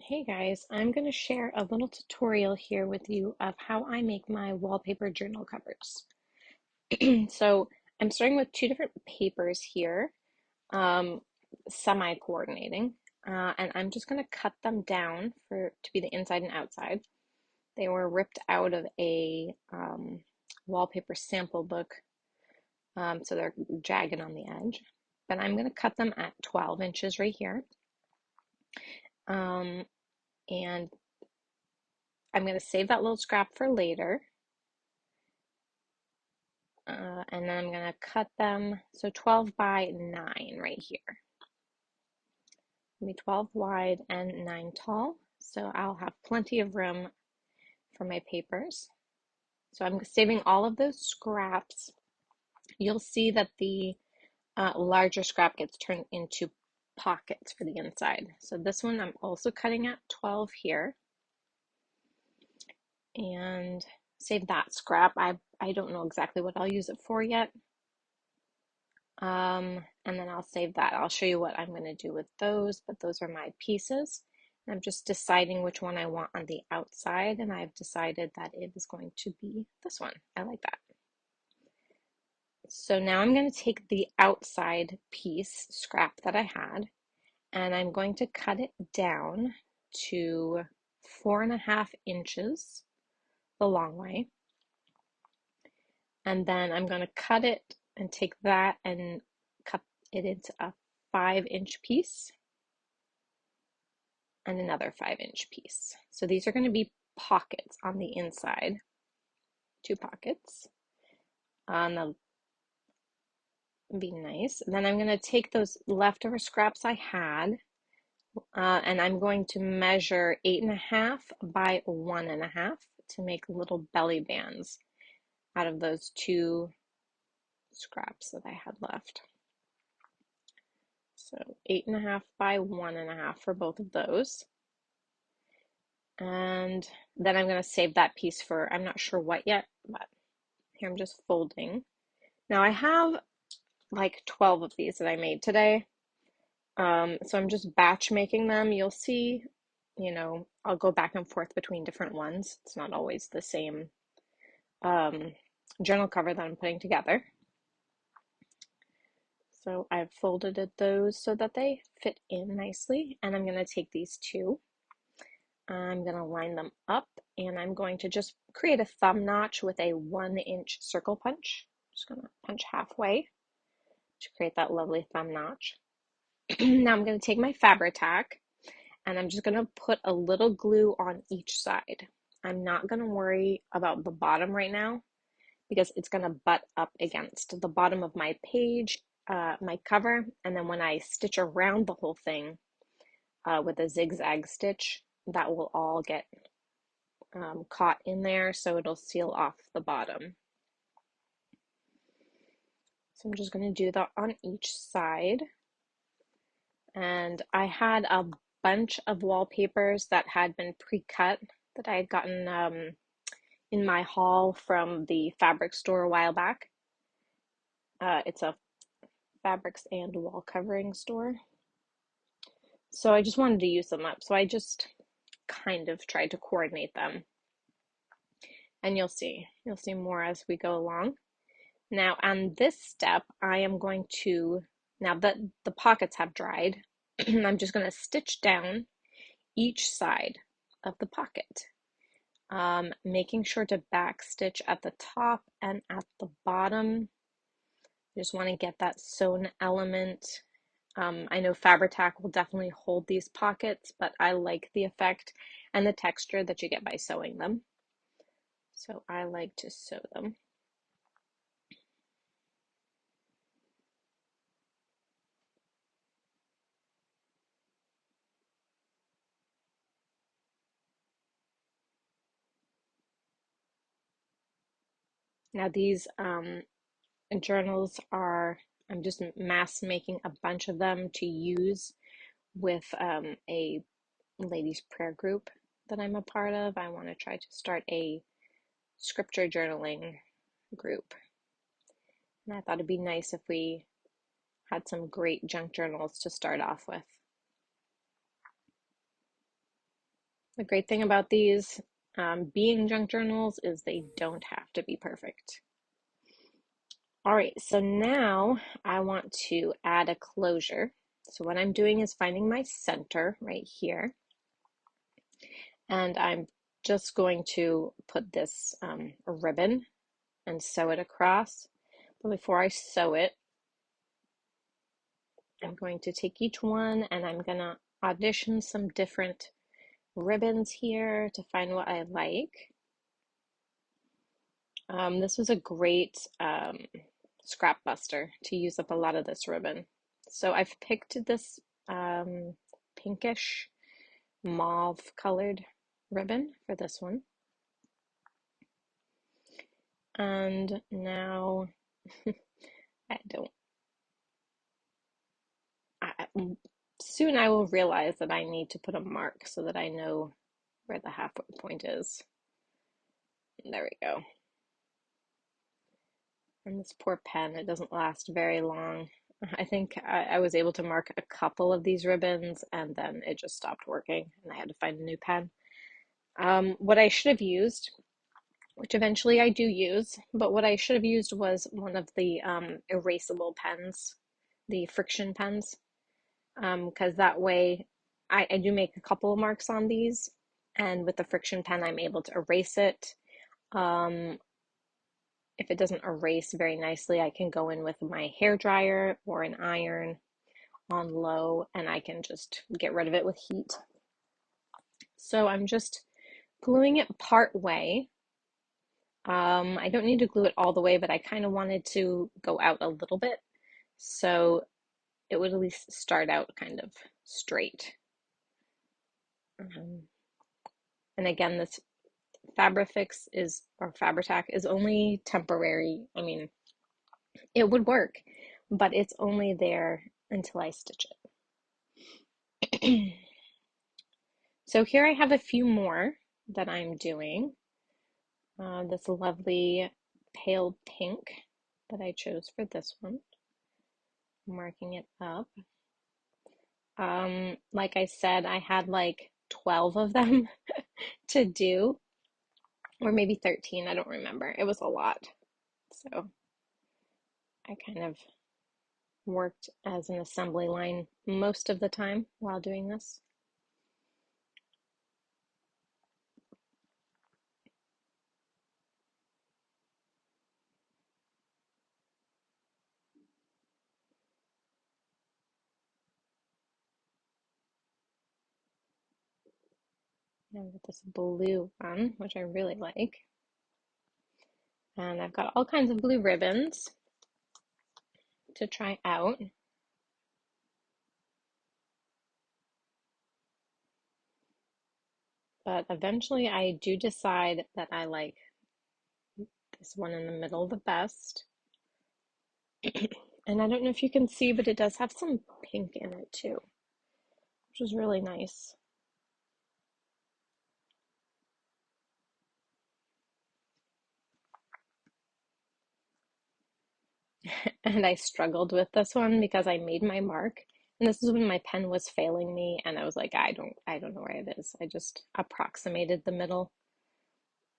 Hey guys, I'm going to share a little tutorial here with you of how I make my wallpaper journal covers. So I'm starting with two different papers here, um, semi-coordinating, and I'm just going to cut them down to be the inside and outside. They were ripped out of a wallpaper sample book, so they're jagged on the edge. But I'm going to cut them at 12 inches right here. Um, and I'm going to save that little scrap for later. And then I'm going to cut them, so 12 by 9 right here. Be 12 wide and 9 tall, so I'll have plenty of room for my papers. So I'm saving all of those scraps. You'll see that the larger scrap gets turned into pockets for the inside. So this one I'm also cutting at 12 here. And save that scrap. I don't know exactly what I'll use it for yet. And then I'll save that. I'll show you what I'm going to do with those, but those are my pieces. I'm just deciding which one I want on the outside, and I've decided that it is going to be this one. I like that. So now I'm going to take the outside piece scrap that I had, and I'm going to cut it down to 4.5 inches the long way. And then I'm going to cut it and take that and cut it into a 5-inch piece and another 5-inch piece. So these are going to be pockets on the inside, 2 pockets. That'll be nice. Then I'm going to take those leftover scraps I had, and I'm going to measure 8.5 by 1.5 to make little belly bands out of those 2 scraps that I had left. So 8.5 by 1.5 for both of those. And then I'm going to save that piece for, I'm not sure what yet, but here I'm just folding. Now I have like 12 of these that I made today. So I'm just batch making them. You'll see, I'll go back and forth between different ones. It's not always the same journal cover that I'm putting together. So I've folded those so that they fit in nicely. And I'm going to take these two. I'm going to line them up, and I'm going to just create a thumb notch with a 1-inch circle punch. Just going to punch halfway to create that lovely thumb notch. Now I'm going to take my Fabri-Tac, and I'm just going to put a little glue on each side. I'm not going to worry about the bottom right now because it's going to butt up against the bottom of my page, my cover, and then when I stitch around the whole thing with a zigzag stitch, that will all get caught in there, so it'll seal off the bottom. So I'm just going to do that on each side. And I had a bunch of wallpapers that had been pre-cut that I had gotten in my haul from the fabric store a while back. It's a fabrics and wall covering store. So I just wanted to use them up. So I just kind of tried to coordinate them. And you'll see more as we go along. Now on this step, I am going to, now that the pockets have dried, I'm just going to stitch down each side of the pocket, making sure to back stitch at the top and at the bottom. I just want to get that sewn element. I know Fabri-Tac will definitely hold these pockets, but I like the effect and the texture that you get by sewing them. So I like to sew them. Now these journals are, I'm just mass making a bunch of them to use with a ladies prayer group that I'm a part of. I want to try to start a scripture journaling group. And I thought it'd be nice if we had some great junk journals to start off with. The great thing about these being junk journals is they don't have to be perfect. All right, so now I want to add a closure. So what I'm doing is finding my center right here, and I'm just going to put this ribbon and sew it across. But before I sew it, I'm going to take each one and I'm gonna audition some different ribbons here to find what I like. This was a great scrap buster to use up a lot of this ribbon. So I've picked this pinkish mauve colored ribbon for this one. And now I don't, soon I will realize that I need to put a mark so that I know where the halfway point is. There we go. And this poor pen, it doesn't last very long. I think I was able to mark a couple of these ribbons and then it just stopped working and I had to find a new pen. What I should have used, which eventually I do use, but what I should have used was one of the erasable pens, the friction pens, because that way I do make a couple of marks on these, and with the friction pen, I'm able to erase it. If it doesn't erase very nicely, I can go in with my hair dryer or an iron on low, and I can just get rid of it with heat. So I'm just gluing it part way. I don't need to glue it all the way, but I kind of wanted to go out a little bit so it would at least start out kind of straight. And again, this Fabrifix is, or Fabri-Tac is only temporary. I mean, it would work, but it's only there until I stitch it. So here I have a few more that I'm doing. This lovely pale pink that I chose for this one. Marking it up. Like I said, I had like 12 of them to do, or maybe 13, I don't remember. It was a lot. So I kind of worked as an assembly line most of the time while doing this. And with this blue one, which I really like. And I've got all kinds of blue ribbons to try out. But eventually I do decide that I like this one in the middle the best. And I don't know if you can see, but it does have some pink in it too, which is really nice. And I struggled with this one because I made my mark. And this is when my pen was failing me and I was like, I don't know where it is. I just approximated the middle.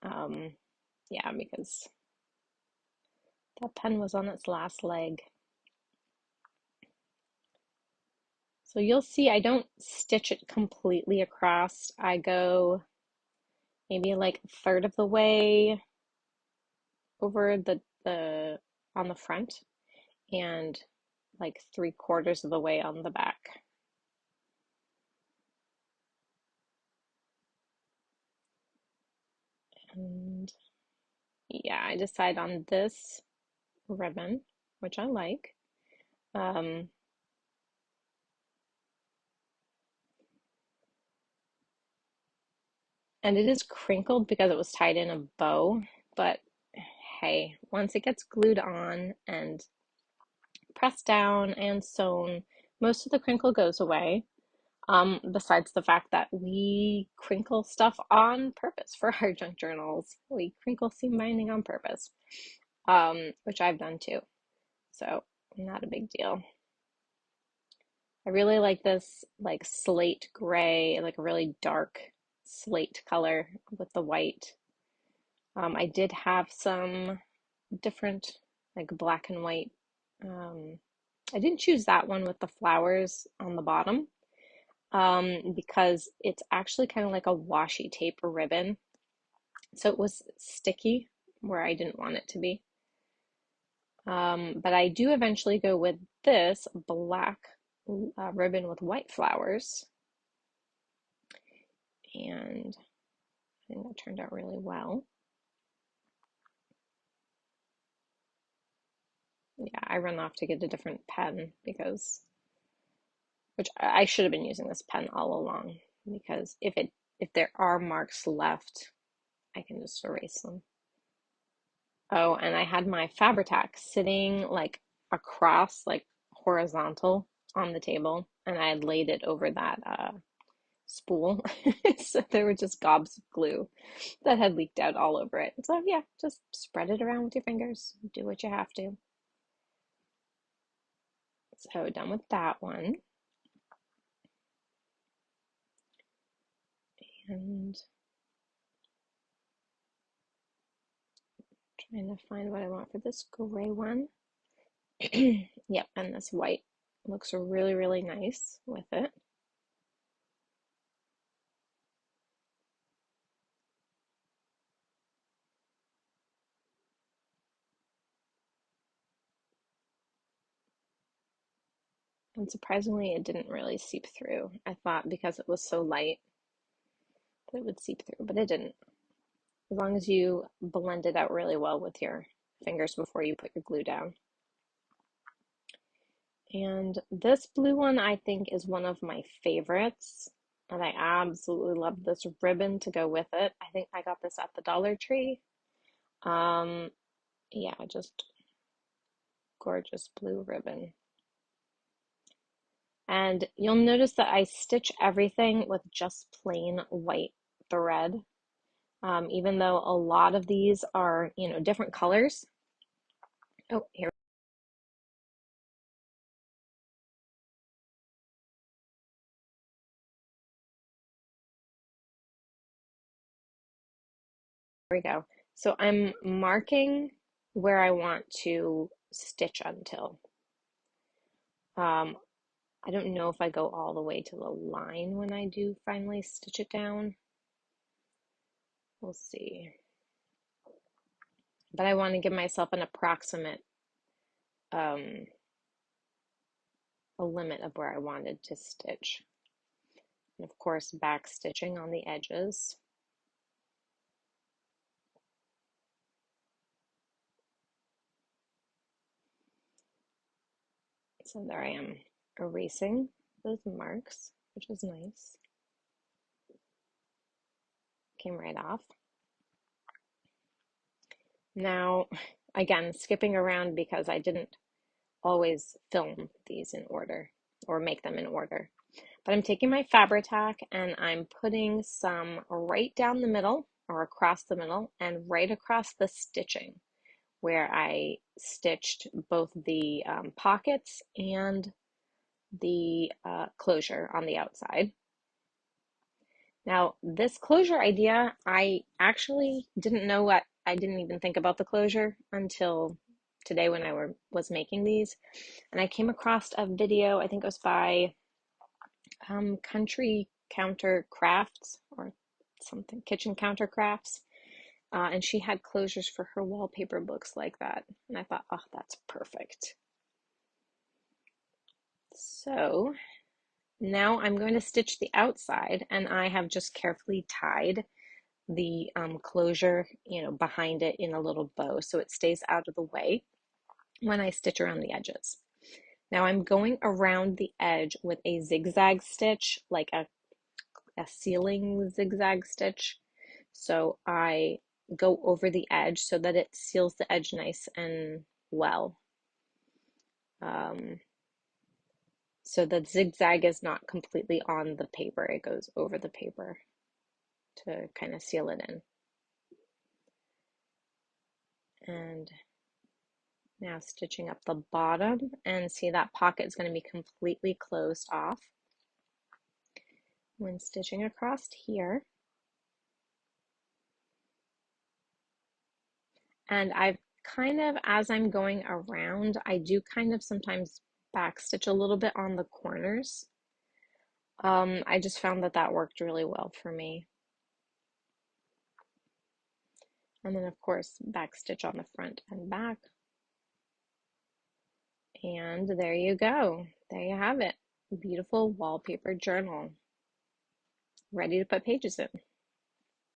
Yeah, because that pen was on its last leg. So you'll see I don't stitch it completely across. I go maybe like a third of the way over the on the front and like 3/4 of the way on the back. And yeah, I decide on this ribbon, which I like. Um, and it is crinkled because it was tied in a bow, but hey, once it gets glued on and pressed down and sewn, most of the crinkle goes away. Besides the fact that we crinkle stuff on purpose for our junk journals. We crinkle seam binding on purpose, which I've done too. So not a big deal. I really like this like slate gray, like a really dark slate color with the white. I did have some different, like black and white. Um, I didn't choose that one with the flowers on the bottom because it's actually kind of like a washi tape ribbon. So it was sticky where I didn't want it to be. But I do eventually go with this black ribbon with white flowers. And I think that turned out really well. Yeah, I run off to get a different pen because, which I should have been using this pen all along because if there are marks left, I can just erase them. Oh, and I had my Fabri-Tac sitting like across, like horizontal on the table, and I had laid it over that spool. So there were just gobs of glue that had leaked out all over it. So yeah, just spread it around with your fingers. Do what you have to. So done with that one. And trying to find what I want for this gray one. Yep, and this white looks really, really nice with it. And surprisingly, it didn't really seep through. I thought because it was so light that it would seep through, but it didn't. As long as you blend it out really well with your fingers before you put your glue down. And this blue one I think is one of my favorites. And I absolutely love this ribbon to go with it. I think I got this at the Dollar Tree. Yeah, just gorgeous blue ribbon. And you'll notice that I stitch everything with just plain white thread. Even though a lot of these are, different colors. Oh, here we go. So I'm marking where I want to stitch until. Um, I don't know if I go all the way to the line when I do finally stitch it down. We'll see. But I want to give myself an approximate a limit of where I wanted to stitch. And of course, back stitching on the edges. So there I am erasing those marks, which is nice. Came right off. Now, again, skipping around because I didn't always film these in order or make them in order. But I'm taking my Fabri-Tac and I'm putting some right down the middle or across the middle and right across the stitching where I stitched both the pockets and the closure on the outside. Now, this closure idea, I actually didn't know what, I didn't even think about the closure until today when I was making these. And I came across a video, I think it was by Country Counter Crafts or something, Kitchen Counter Crafts. And she had closures for her wallpaper books like that. And I thought, oh, that's perfect. So now I'm going to stitch the outside, and I have just carefully tied the closure, behind it in a little bow so it stays out of the way when I stitch around the edges. Now I'm going around the edge with a zigzag stitch, like a ceiling zigzag stitch. So I go over the edge so that it seals the edge nice and well. So the zigzag is not completely on the paper, it goes over the paper to kind of seal it in. And now stitching up the bottom, and see that pocket is going to be completely closed off when stitching across here. And I've kind of, as I'm going around, I do kind of sometimes backstitch a little bit on the corners. I just found that that worked really well for me. And then of course, backstitch on the front and back. And there you go. There you have it. Beautiful wallpaper journal. Ready to put pages in.